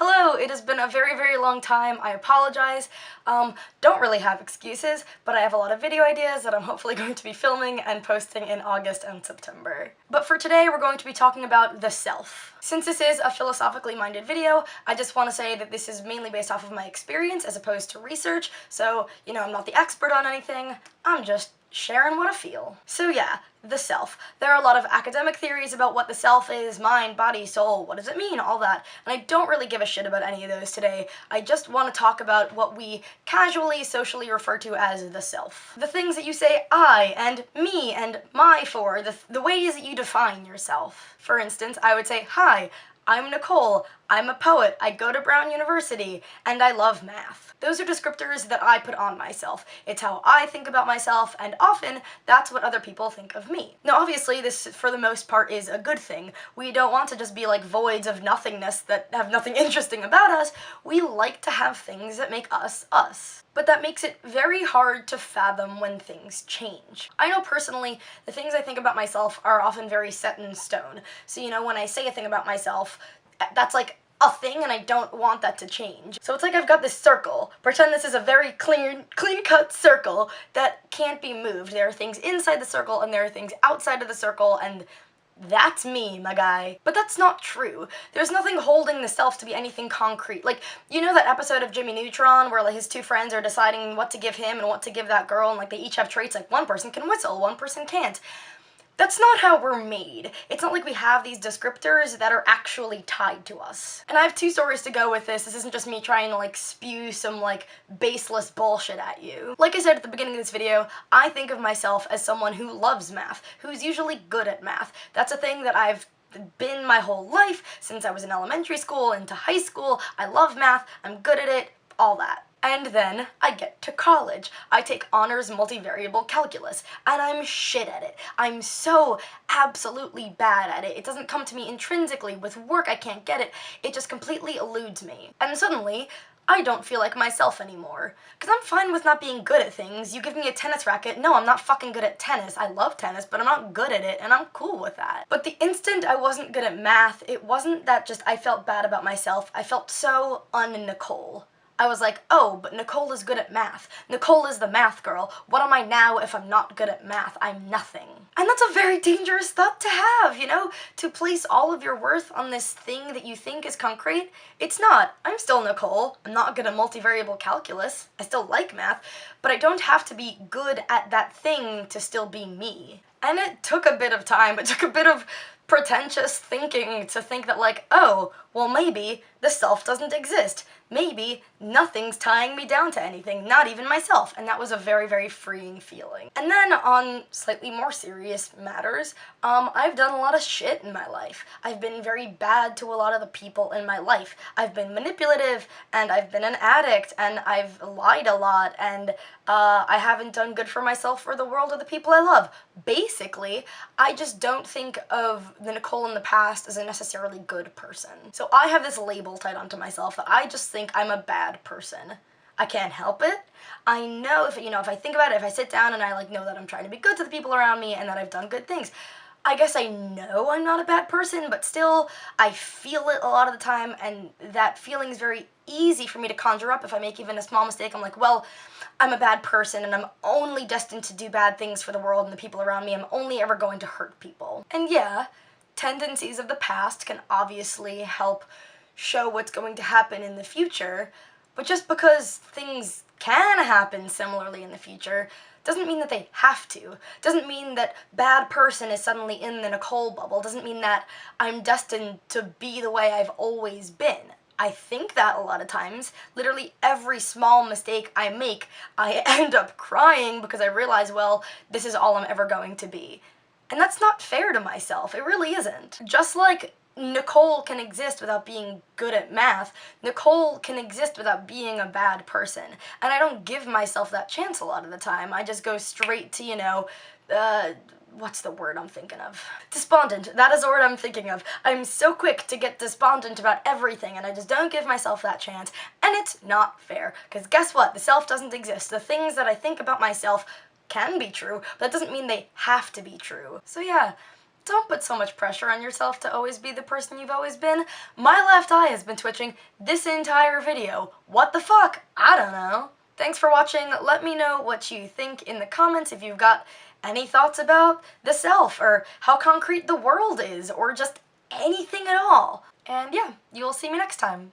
Hello, it has been a very, very long time. I apologize. Don't really have excuses, but I have a lot of video ideas that I'm hopefully going to be filming and posting in August and September. But for today, we're going to be talking about the self. Since this is a philosophically minded video, I just want to say that this is mainly based off of my experience as opposed to research, so, I'm not the expert on anything, I'm just sharing what I feel. So yeah, the self. There are a lot of academic theories about what the self is, mind, body, soul, what does it mean, all that, and I don't really give a shit about any of those today. I just want to talk about what we casually, socially refer to as the self. The things that you say I and me and my for, the ways that you define yourself. For instance, I would say, hi, I'm Nicole, I'm a poet, I go to Brown University, and I love math. Those are descriptors that I put on myself. It's how I think about myself, and often that's what other people think of me. Now obviously this, for the most part, is a good thing. We don't want to just be like voids of nothingness that have nothing interesting about us. We like to have things that make us us. But that makes it very hard to fathom when things change. I know personally, the things I think about myself are often very set in stone. So when I say a thing about myself, that's like a thing and I don't want that to change. So it's like I've got this circle. Pretend this is a very clean-cut circle that can't be moved. There are things inside the circle and there are things outside of the circle, and that's me, my guy. But that's not true. There's nothing holding the self to be anything concrete. Like, that episode of Jimmy Neutron where his two friends are deciding what to give him and what to give that girl, and they each have traits, like one person can whistle, one person can't. That's not how we're made. It's not like we have these descriptors that are actually tied to us. And I have two stories to go with this. This isn't just me trying to spew some baseless bullshit at you. Like I said at the beginning of this video, I think of myself as someone who loves math, who's usually good at math. That's a thing that I've been my whole life, since I was in elementary school into high school. I love math, I'm good at it, all that. And then I get to college. I take honors multivariable calculus, and I'm shit at it. I'm so absolutely bad at it. It doesn't come to me intrinsically. With work, I can't get it. It just completely eludes me. And suddenly, I don't feel like myself anymore. Because I'm fine with not being good at things. You give me a tennis racket, no, I'm not fucking good at tennis. I love tennis, but I'm not good at it, and I'm cool with that. But the instant I wasn't good at math, it wasn't that just I felt bad about myself. I felt so un-Nicole. I was like, oh, but Nicole is good at math. Nicole is the math girl. What am I now if I'm not good at math? I'm nothing. And that's a very dangerous thought to have, to place all of your worth on this thing that you think is concrete. It's not. I'm still Nicole. I'm not good at multivariable calculus. I still like math, but I don't have to be good at that thing to still be me. And it took a bit of time. It took a bit of pretentious thinking to think that oh, well maybe the self doesn't exist. Maybe nothing's tying me down to anything, not even myself, and that was a very, very freeing feeling. And then on slightly more serious matters, I've done a lot of shit in my life. I've been very bad to a lot of the people in my life. I've been manipulative, and I've been an addict, and I've lied a lot, and I haven't done good for myself or the world or the people I love. Basically, I just don't think of the Nicole in the past as a necessarily good person. So I have this label tied onto myself that I just think I'm a bad person. I can't help it. I know if I think about it, if I sit down and I know that I'm trying to be good to the people around me and that I've done good things, I guess I know I'm not a bad person, but still, I feel it a lot of the time, and that feeling is very easy for me to conjure up if I make even a small mistake. I'm like, well, I'm a bad person, and I'm only destined to do bad things for the world and the people around me. I'm only ever going to hurt people. And yeah, tendencies of the past can obviously help show what's going to happen in the future, but just because things can happen similarly in the future doesn't mean that they have to. Doesn't mean that bad person is suddenly in the Nicole bubble. Doesn't mean that I'm destined to be the way I've always been. I think that a lot of times. Literally every small mistake I make, I end up crying because I realize, well, this is all I'm ever going to be. And that's not fair to myself. It really isn't. Just like Nicole can exist without being good at math, Nicole can exist without being a bad person. And I don't give myself that chance a lot of the time. I just go straight to, what's the word I'm thinking of? Despondent. That is the word I'm thinking of. I'm so quick to get despondent about everything, and I just don't give myself that chance. And it's not fair, because guess what? The self doesn't exist. The things that I think about myself can be true, but that doesn't mean they have to be true. So yeah, Don't put so much pressure on yourself to always be the person you've always been. My left eye has been twitching this entire video. What the fuck? I don't know. Thanks for watching. Let me know what you think in the comments if you've got any thoughts about the self, or how concrete the world is, or just anything at all. And yeah, you'll see me next time.